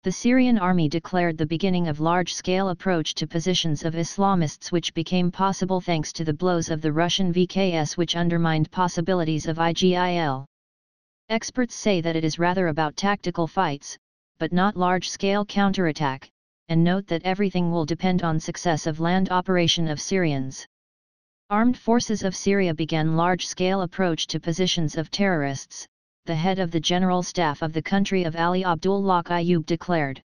The Syrian army declared the beginning of large-scale approach to positions of Islamists, which became possible thanks to the blows of the Russian VKS, which undermined possibilities of IGIL. Experts say that it is rather about tactical fights, but not large-scale counterattack, and note that everything will depend on success of land operation of Syrians. Armed forces of Syria began large-scale approach to positions of terrorists, the head of the General Staff of the country of Ali Abdullakh Ayub declared.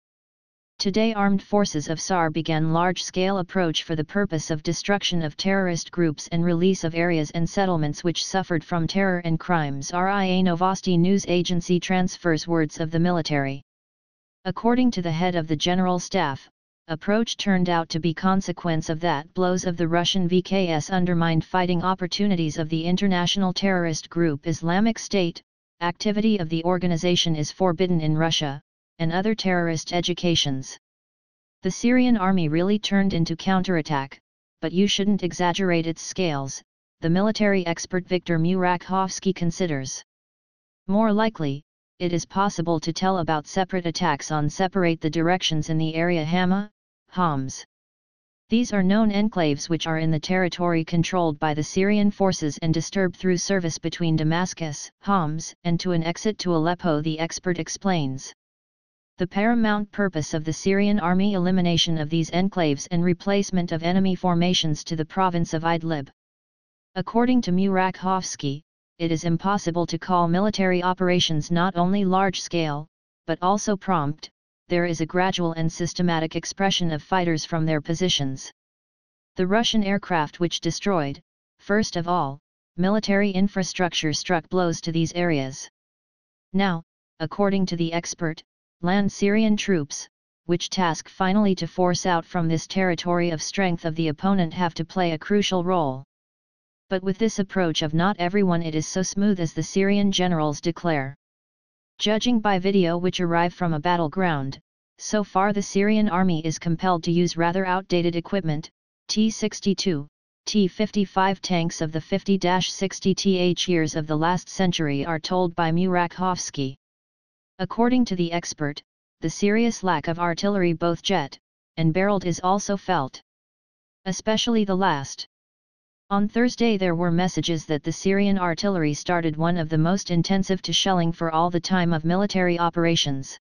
Today armed forces of SAR began large-scale approach for the purpose of destruction of terrorist groups and release of areas and settlements which suffered from terror and crimes. RIA Novosti news agency transfers words of the military. According to the head of the General Staff, approach turned out to be consequence of that blows of the Russian VKS undermined fighting opportunities of the international terrorist group Islamic State. Activity of the organization is forbidden in Russia, and other terrorist educations. The Syrian army really turned into counterattack, but you shouldn't exaggerate its scales, the military expert Viktor Murakhovsky considers. More likely, it is possible to tell about separate attacks on separate the directions in the area Hama, Homs. These are known enclaves which are in the territory controlled by the Syrian forces and disturbed through service between Damascus, Homs, and to an exit to Aleppo, the expert explains. The paramount purpose of the Syrian army elimination of these enclaves and replacement of enemy formations to the province of Idlib. According to Murakhovsky, it is impossible to call military operations not only large-scale, but also prompt. There is a gradual and systematic expression of fighters from their positions. The Russian aircraft which destroyed, first of all, military infrastructure struck blows to these areas. Now, according to the expert, land Syrian troops, which task finally to force out from this territory of strength of the opponent, have to play a crucial role. But with this approach of not everyone it is so smooth as the Syrian generals declare. Judging by video which arrive from a battleground, so far the Syrian army is compelled to use rather outdated equipment. T-62, T-55 tanks of the 50-60th years of the last century are told by Murakhovsky. According to the expert, the serious lack of artillery, both jet and barreled, is also felt. Especially the last. On Thursday there were messages that the Syrian artillery started one of the most intensive to shelling for all the time of military operations.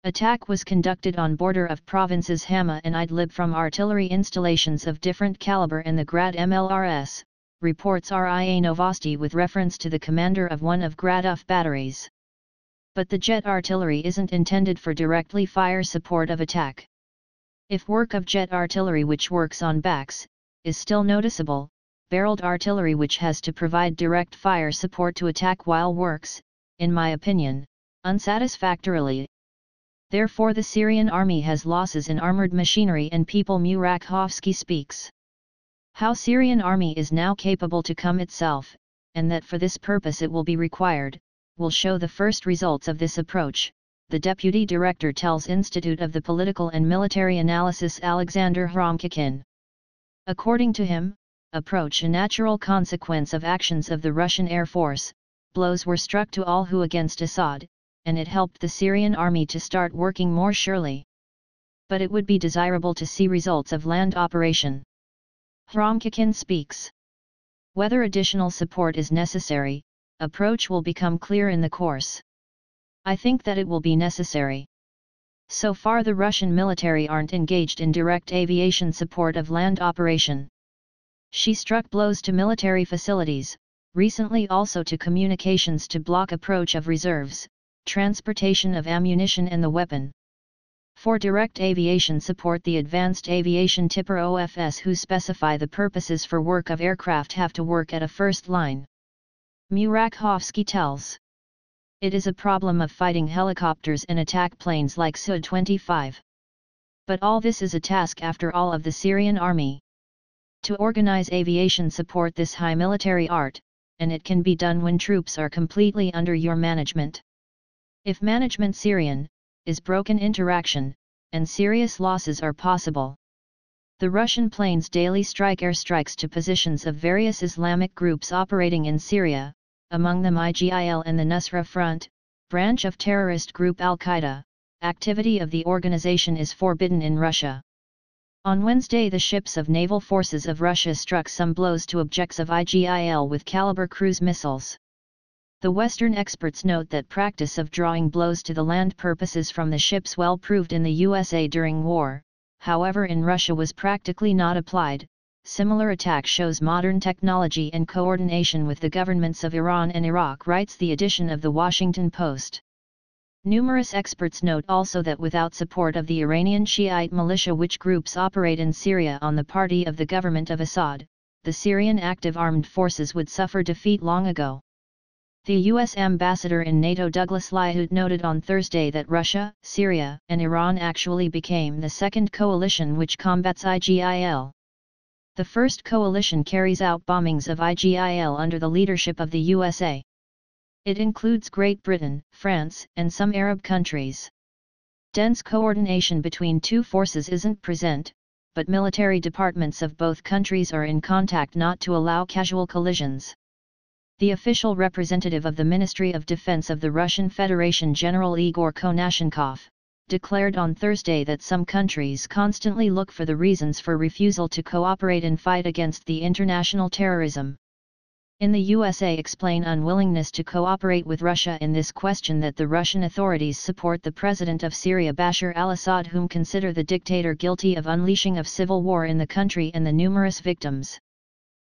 Attack was conducted on border of provinces Hama and Idlib from artillery installations of different caliber and the Grad MLRS, reports RIA Novosti with reference to the commander of one of Graduf batteries. But the jet artillery isn't intended for directly fire support of attack. If work of jet artillery which works on backs, is still noticeable, barreled artillery which has to provide direct fire support to attack while works, in my opinion, unsatisfactorily. Therefore the Syrian army has losses in armored machinery and people. Murakhovsky speaks. How Syrian army is now capable to come itself, and that for this purpose it will be required, will show the first results of this approach, the deputy director tells Institute of the Political and Military Analysis Alexander Hromkikin. According to him, approach a natural consequence of actions of the Russian Air Force, blows were struck to all who against Assad, and it helped the Syrian army to start working more surely. But it would be desirable to see results of land operation. Hromkikin speaks. Whether additional support is necessary, approach will become clear in the course. I think that it will be necessary. So far the Russian military aren't engaged in direct aviation support of land operation. She struck blows to military facilities, recently also to communications to block approach of reserves, transportation of ammunition and the weapon. For direct aviation support the Advanced Aviation Tipper OFS who specify the purposes for work of aircraft have to work at a first line. Murakhovsky tells. It is a problem of fighting helicopters and attack planes like Su-25. But all this is a task after all of the Syrian army. To organize aviation support this high military art, and it can be done when troops are completely under your management. If management Syrian, is broken interaction, and serious losses are possible. The Russian planes daily strike airstrikes to positions of various Islamic groups operating in Syria, among them IGIL and the Nusra Front, branch of terrorist group al-Qaeda, activity of the organization is forbidden in Russia. On Wednesday, the ships of naval forces of Russia struck some blows to objects of IGIL with caliber cruise missiles. The Western experts note that practice of drawing blows to the land purposes from the ships well proved in the USA during war, however in Russia was practically not applied. Similar attack shows modern technology and coordination with the governments of Iran and Iraq, writes the edition of the Washington Post. Numerous experts note also that without support of the Iranian Shiite militia, which groups operate in Syria on the party of the government of Assad, the Syrian active armed forces would suffer defeat long ago. The U.S. ambassador in NATO Douglas Lyhout noted on Thursday that Russia, Syria, and Iran actually became the second coalition which combats IGIL. The first coalition carries out bombings of IGIL under the leadership of the USA. It includes Great Britain, France, and some Arab countries. Dense coordination between two forces isn't present, but military departments of both countries are in contact not to allow casual collisions. The official representative of the Ministry of Defense of the Russian Federation, General Igor Konashenkov, declared on Thursday that some countries constantly look for the reasons for refusal to cooperate and fight against the international terrorism. In the USA explain unwillingness to cooperate with Russia in this question that the Russian authorities support the president of Syria Bashar al-Assad, whom consider the dictator guilty of unleashing of civil war in the country and the numerous victims.